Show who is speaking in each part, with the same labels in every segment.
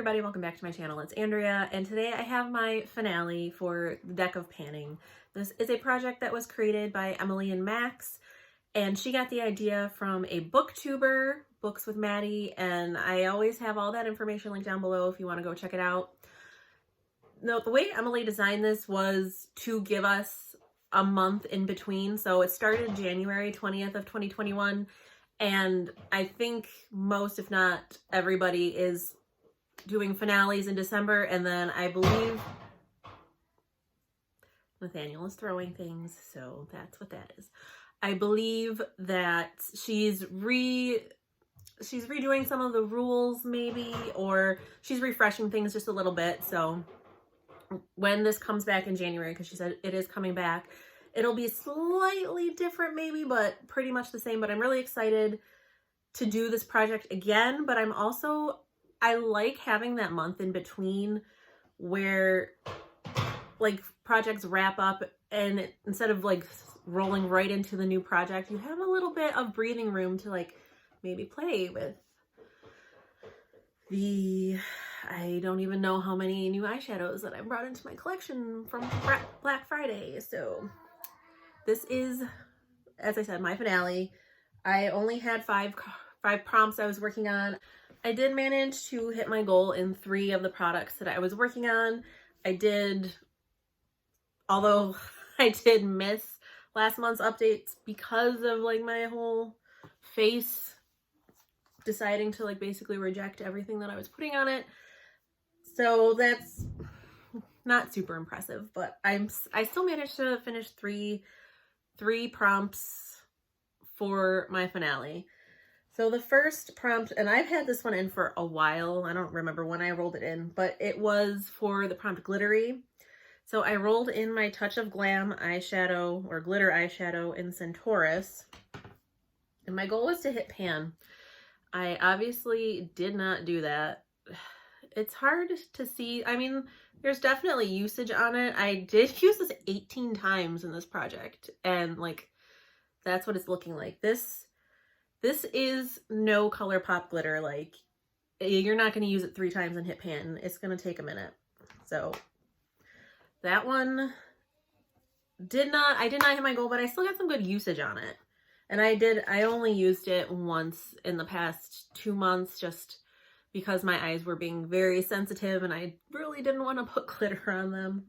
Speaker 1: everybody, welcome back to my channel. It's Andrea, and today I have my finale for the Deck of Panning. This is a project that was created by Emily and Max, and she got the idea from a booktuber, Books with Maddie, and I always have all that information linked down below if you want to go check it out. No, the way Emily designed this was to give us a month in between, so it started January 20th of 2021, and I think most, if not everybody, is doing finales in December, and then I believe Nathaniel is throwing things, so that's what that is. I believe that she's redoing some of the rules maybe, or she's refreshing things just a little bit. So when this comes back in January, because she said it is coming back, it'll be slightly different maybe, but pretty much the same. But I'm really excited to do this project again, but I like having that month in between where like projects wrap up, and instead of like rolling right into the new project, you have a little bit of breathing room to like maybe play with I don't even know how many new eyeshadows that I brought into my collection from Black Friday. So this is, as I said, my finale. I only had five prompts I was working on. I did manage to hit my goal in 3 of the products that I was working on. Although I did miss last month's updates because of like my whole face deciding to like basically reject everything that I was putting on it. So that's not super impressive, but I still managed to finish three prompts for my finale. So the first prompt, and I've had this one in for a while, I don't remember when I rolled it in, but it was for the prompt Glittery. So I rolled in my Touch of Glam eyeshadow, or glitter eyeshadow, in Centaurus, and my goal was to hit pan. I obviously did not do that. It's hard to see. I mean, there's definitely usage on it. I did use this 18 times in this project, and like, that's what it's looking like. This is no ColourPop glitter. Like, you're not going to use it 3 times and hit pan. It's going to take a minute. So that one I did not hit my goal, but I still got some good usage on it. And I only used it once in the past 2 months, just because my eyes were being very sensitive and I really didn't want to put glitter on them.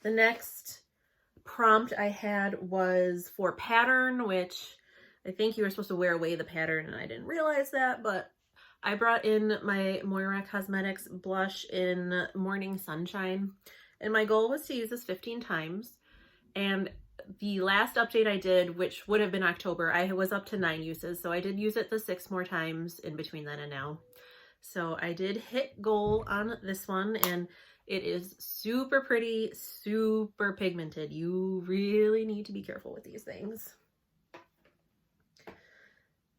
Speaker 1: The next prompt I had was for pattern, which I think you were supposed to wear away the pattern, and I didn't realize that, but I brought in my Moira Cosmetics blush in Morning Sunshine, and my goal was to use this 15 times, and the last update I did, which would have been October, I was up to 9 uses, so I did use it the 6 more times in between then and now. So I did hit goal on this one, and it is super pretty, super pigmented. You really need to be careful with these things.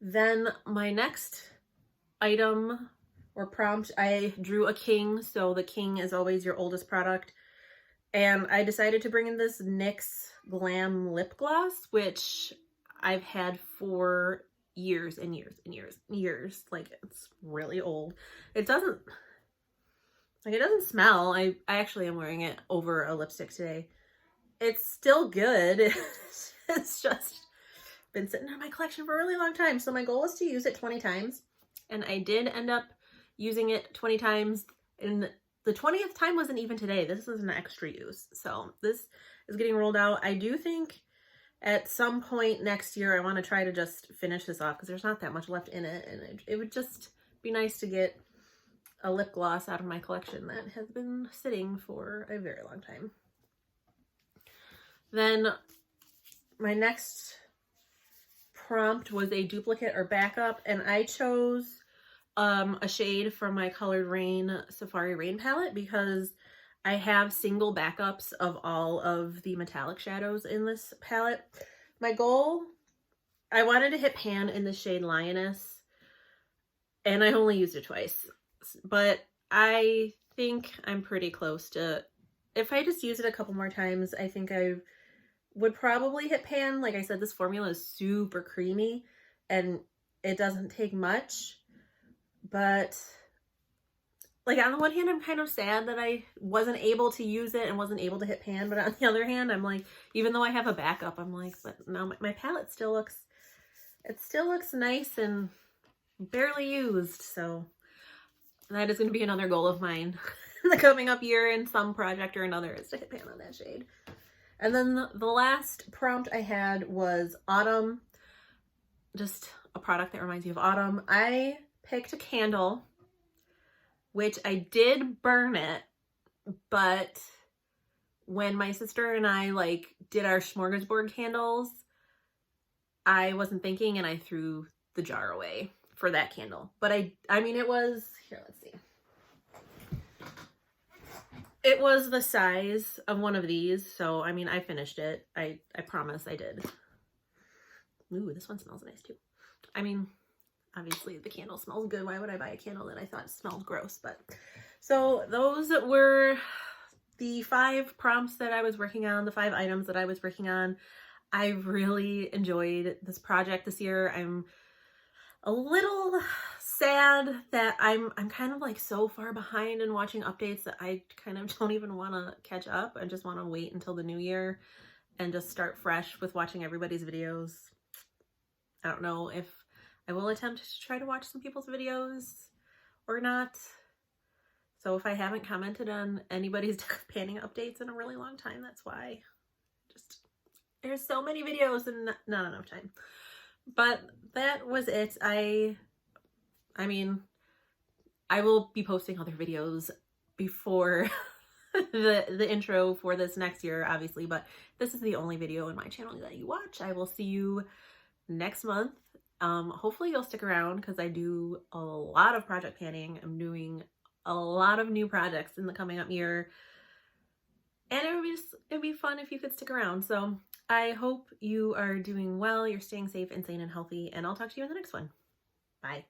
Speaker 1: Then my next item or prompt, I drew a king. So the king is always your oldest product. And I decided to bring in this NYX Glam Lip Gloss, which I've had for years and years and years and years. Like, it's really old. It doesn't smell. I actually am wearing it over a lipstick today. It's still good. It's just been sitting in my collection for a really long time. So my goal was to use it 20 times, and I did end up using it 20 times, and the 20th time wasn't even today. This is an extra use. So this is getting rolled out. I do think at some point next year I want to try to just finish this off, because there's not that much left in it, and it would just be nice to get a lip gloss out of my collection that has been sitting for a very long time. Then my next prompt was a duplicate or backup, and I chose a shade from my Colored Rain Safari Rain palette because I have single backups of all of the metallic shadows in this palette. My goal, I wanted to hit pan in the shade Lioness, and I only used it twice, but I think I'm pretty close to, if I just use it a couple more times, I think I would probably hit pan. Like I said, this formula is super creamy and it doesn't take much, but like on the one hand, I'm kind of sad that I wasn't able to use it and wasn't able to hit pan, but on the other hand, I'm like, even though I have a backup, I'm like, but no, my palette still looks, it still looks nice and barely used. So that is going to be another goal of mine in the coming up year in some project or another, is to hit pan on that shade. And then the last prompt I had was autumn, just a product that reminds you of autumn. I picked a candle, which I did burn it, but when my sister and I like did our smorgasbord candles, I wasn't thinking and I threw the jar away for that candle. But I mean, it was, here, let's see. It was the size of one of these, so I mean, I finished it. I promise I did. Ooh, this one smells nice too. I mean, obviously the candle smells good. Why would I buy a candle that I thought smelled gross? But so those were the 5 prompts that I was working on, the 5 items that I was working on. I really enjoyed this project this year. I'm a little sad that I'm kind of like so far behind in watching updates that I kind of don't even want to catch up. I just want to wait until the new year and just start fresh with watching everybody's videos. I don't know if I will attempt to try to watch some people's videos or not. So if I haven't commented on anybody's panning updates in a really long time, that's why. Just, there's so many videos and not enough time. But that was it. I mean, I will be posting other videos before the intro for this next year, obviously, but this is the only video in my channel that you watch. I will see you next month. Hopefully you'll stick around because I do a lot of project panning. I'm doing a lot of new projects in the coming up year, and it'd be fun if you could stick around. So I hope you are doing well, you're staying safe and sane and healthy, and I'll talk to you in the next one. Bye.